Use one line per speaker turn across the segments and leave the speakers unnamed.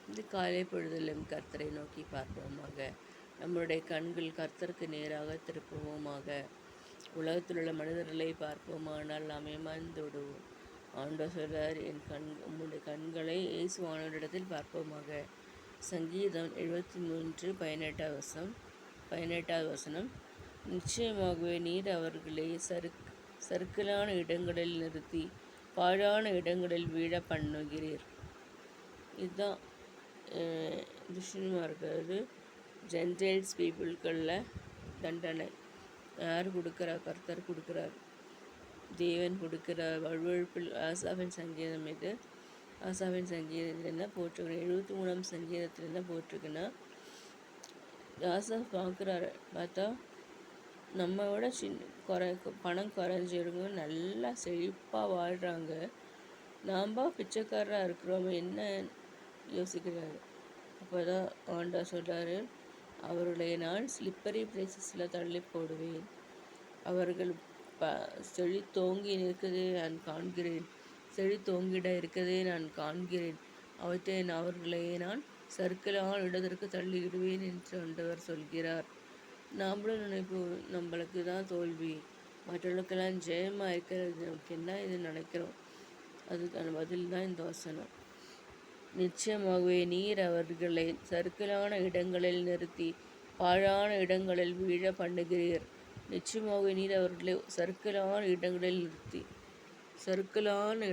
இந்த காலை பொழுதிலும் கர்த்தரை நோக்கி பார்ப்போமாக. நம்முடைய கண்கள் கர்த்தருக்கு நேராக திருப்புவோமாக. உலகத்தில் உள்ள மனிதர்களை பார்ப்போமானால் நாம் ஏமாந்து விடுவோம். ஆண்டவர் சொல்றார், உம்முடைய கண்களை இயேசுவானவரிடத்தில் பார்ப்போமாக. சங்கீதம் 73 18வது வசனம். நிச்சயமாகவே நீர் அவர்களை சறுக்கலான இடங்களில் நிறுத்தி பாழான இடங்களில் வீழ பண்ணுகிறீர். இதுதான் துஷ்டமாக இருக்கிறது. ஜென்டைல்ஸ் பீப்புள்களில் தண்டனை யார் கொடுக்குறா? கர்த்தர் கொடுக்குறார், தேவன் கொடுக்கிறார். வழுவழுப்பில் ஆசாவின் சங்கீதம் இது. ஆசாவின் சங்கீதத்தில் என்ன போட்டிருக்குன்னா, 73ஆம் சங்கீதத்தில் என்ன போட்டிருக்குன்னா, ஆசா பார்க்குறாரு. பார்த்தா நம்ம விட பணம் குறைஞ்சிருங்க, நல்லா செழிப்பாக வாழ்கிறாங்க, நாம் பிச்சைக்காரராக இருக்கிறோம் என்ன யோசிக்கிறாரு. அப்போ தான் ஆண்டவர் சொல்கிறாரு, அவர்களை நான் ஸ்லிப்பரி பிளேசஸில் தள்ளி போடுவேன். அவர்கள் செழித்தோங்கி நிற்கதே நான் காண்கிறேன், செழித்தோங்கிட இருக்கதே நான் காண்கிறேன். அவர்களை நான் சறுக்கலான இடத்திற்கு தள்ளிவிடுவேன் என்று ஆண்டவர் சொல்கிறார். நாமளும் நினைப்போம், நம்மளுக்கு தான் தோல்வி, மற்றவர்களுக்கெல்லாம் ஜெயமாக இருக்கிறது, நமக்கு என்ன இது நினைக்கிறோம். அதுக்கான பதில் தான் இந்த வசனம். நிச்சயமாகவே நீர் அவர்களை சறுக்கலான இடங்களில் நிறுத்தி பாழான இடங்களில் வீழ பண்ணுகிறீர். நிச்சயமாகவே நீர் அவர்களை சறுக்கலான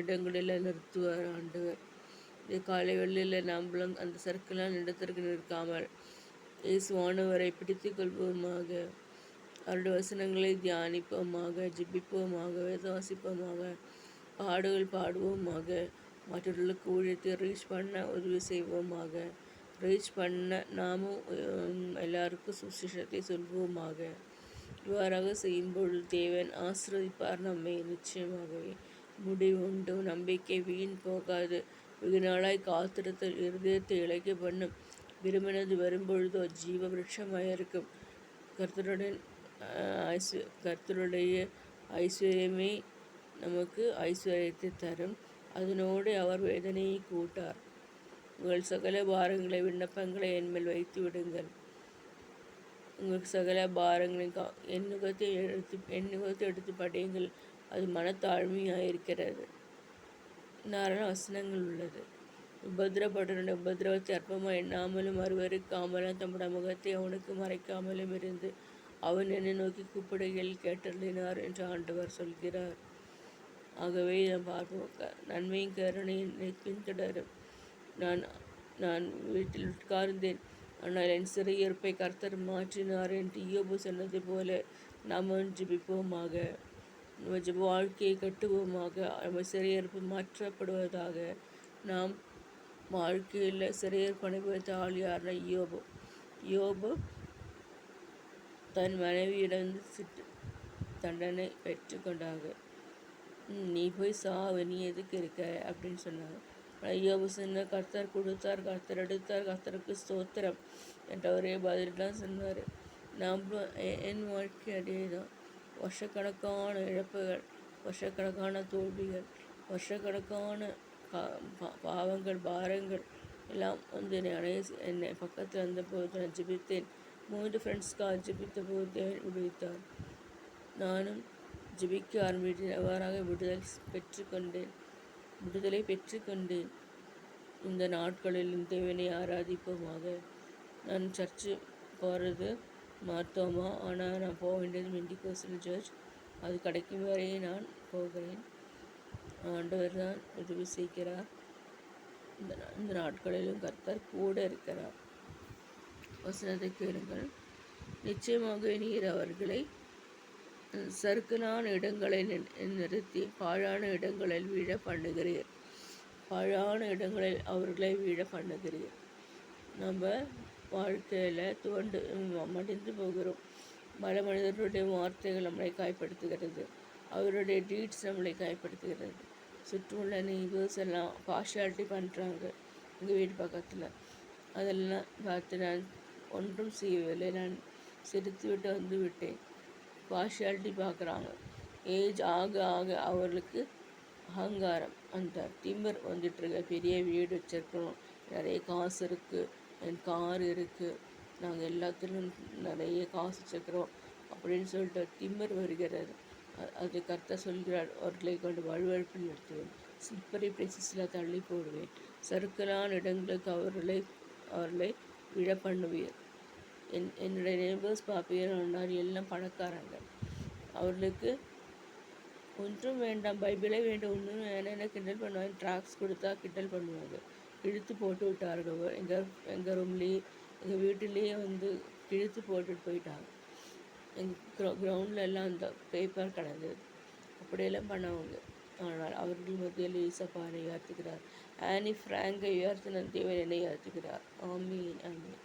இடங்களில் நிறுத்துவார் ஆண்டவர். இது காலை வெள்ளியில் நம்மளும் அந்த சறுக்கலான இடத்திற்கு நிற்காமல் இயேசுவானவரை பிடித்து கொள்வோமாக. அவருடைய வசனங்களை தியானிப்போமாக, ஜெபிப்போமாக, வேதவாசிப்போமாக, பாடுகள் பாடுவோமாக, மற்றவர்களுக்கு ஊழியத்தை ரீச் பண்ண உதவி செய்வோமாக. ரீச் பண்ண நாமும் எல்லாருக்கும் சுவிசேஷத்தை சொல்வோமாக. இவ்வாறாக செய்யும்போது தேவன் ஆசீர்வதிப்பார் நம்மை. நிச்சயமாகவே முடிவு உண்டு. நம்பிக்கை வீண் போகாது. வெகு நாளாய் காத்திருத்தல் இருதயத்தை இழைக்க பண்ணும். விரும்பினது வரும்பொழுதோ ஜீவ விருட்சமாக இருக்கும். கர்த்தருடைய ஐஸ்வர்யமே நமக்கு ஐஸ்வர்யத்தை தரும். அதனோடு அவர் வேதனையை கூட்டார். உங்கள் சகல பாரங்களை விண்ணப்பங்களை என்மேல் வைத்து விடுங்கள். உங்களுக்கு சகல பாரங்களையும் என் நுகத்தை எடுத்து படியுங்கள். அது மனத்தாழ்மையாக இருக்கிறது. நாராயண வசனங்கள் உள்ளது. உபதிரப்பட்டனுடைய உபதிரவத்தை அற்பமாக எண்ணாமலும் அருவருக்காமலும் தம்முடைய முகத்தை அவனுக்கு மறைக்காமலும் இருந்து அவன் என்னை நோக்கி கூப்பிடுகையில் கேட்டறினார் என்று ஆண்டவர் சொல்கிறார். ஆகவே நான் பார்ப்போம், நன்மையும் கருணையும் என்னை பின்தொடரும். நான் வீட்டில் உட்கார்ந்தேன், ஆனால் என் சிறையிருப்பை கர்த்தர் மாற்றினார் என்று யோபு சொன்னது போல நாம் ஜெபிப்போமாக. நம்ம ஜெப வாழ்க்கையை கட்டுவோமாக. நம்ம சிறையிருப்பு மாற்றப்படுவதாக. நாம் வாழ்க்கையில் சிறையிருப்பு அனுபவித்த ஆள் யாருன்னா யோபு தன் மனைவியிடம் தண்டனை பெற்றுக்கொண்டாங்க. நீ போய் சாவு, நீ எதுக்கு இருக்க அப்படின்னு சொன்னாங்க. யோபு சொன்ன, கர்த்தர் கொடுத்தார், கர்த்தர் எடுத்தார், கர்த்தருக்கு ஸ்தோத்திரம் என்ற ஒரே பதில் தான் சொன்னார். நம்மளும் என் வாழ்க்கை அதே தான். வருஷக்கணக்கான இழப்புகள், வருஷக்கணக்கான தோல்விகள், வருஷக்கணக்கான பாவங்கள், பாரங்கள் எல்லாம் வந்து என்னை பக்கத்தில் வந்தபோது நான் ஜெபித்தேன். 3 ஃப்ரெண்ட்ஸ்க்காக ஜெபித்த போது விடுவித்தார். நானும் ஜெபிக்க ஆரம்பித்தேன். அவ்வாறாக விடுதலை பெற்றுக்கொண்டேன். இந்த நாட்களில் தேவனை ஆராதிப்போமாக. நான் சர்ச்சு போகிறது மார்த்தோமா, ஆனால் நான் போக வேண்டியது பெண்டிகோஸ்டல் சர்ச். அது கிடைக்கும் வரையே நான் போகிறேன். ஆண்டவர் தான் உதவி செய்கிறார். இந்த நாட்களிலும் கர்த்தர் கூட இருக்கிறார். வசனத்தை கேளுங்கள். நிச்சயமாக நீர் அவர்களை சறுக்கலான இடங்களை நிறுத்தி பாழான இடங்களில் வீழ பண்ணுகிறீர். பாழான இடங்களில் அவர்களை வீழ பண்ணுகிறீர். நம்ம வாழ்க்கையில் மடிந்து போகிறோம். பல மனிதர்களுடைய வார்த்தைகள் நம்மளை காயப்படுத்துகிறது. அவருடைய டீட்ஸ் நம்மளை காயப்படுத்துகிறது. சுற்றுமுள்ள நெய்பர்ஸ் எல்லாம் பார்ஷியாலிட்டி பண்ணுறாங்க. எங்கள் வீட்டு பக்கத்தில் அதெல்லாம் பார்த்து நான் ஒன்றும் செய்யவில்லை. நான் சிரித்து விட்டு வந்து விட்டேன். பார்ஷியாலிட்டி பார்க்குறாங்க. ஏஜ் ஆக ஆக அவர்களுக்கு அகங்காரம், அந்த திமிர் வந்துட்டுருக்க. பெரிய வீடு வச்சுருக்கணும், நிறைய காசு இருக்குது, என் கார் இருக்குது, நாங்கள் எல்லாத்திலும் நிறைய காசு வச்சுருக்கிறோம் அப்படின்னு சொல்லிட்டு திமிர் வருகிறது. அது கர்த்தர் சொல்கிறார், அவர்களை கொண்டு வழுவழுப்பில் நிறுத்துவேன், சிப்பரி பிளேசஸில் தள்ளி போடுவேன், சறுக்கலான இடங்களுக்கு அவர்களை விழ பண்ணுவேன். என்னுடைய நெய்பர்ஸ் பாப்பியர் எல்லாம் பணக்காரங்க. அவர்களுக்கு ஒன்றும் வேண்டாம், பைபிளே வேண்டும், ஒன்றும் என்னென்ன கிண்டல் பண்ணுவாங்க, ட்ராக்ஸ் கொடுத்தா கிண்டல் பண்ணுவாங்க. கிழித்து போட்டு விட்டார்கள். எங்கள் ரூம்லேயே எங்கள் வீட்டிலேயே வந்து கிழித்து போட்டுட்டு போயிட்டாங்க. எங்கள் கிரவுண்டில் எல்லாம் அந்த பேப்பர் கிடந்தது. அப்படியெல்லாம் பண்ணவங்க. ஆனால் அவர்கள் மத்தியில் ஈசப்பானை உயர்த்துகிறார். ஆனி ஃப்ராங்கை உயர்த்தின தேவன் என்னை உயர்த்துகிறார். ஆமீன், ஆமீன்.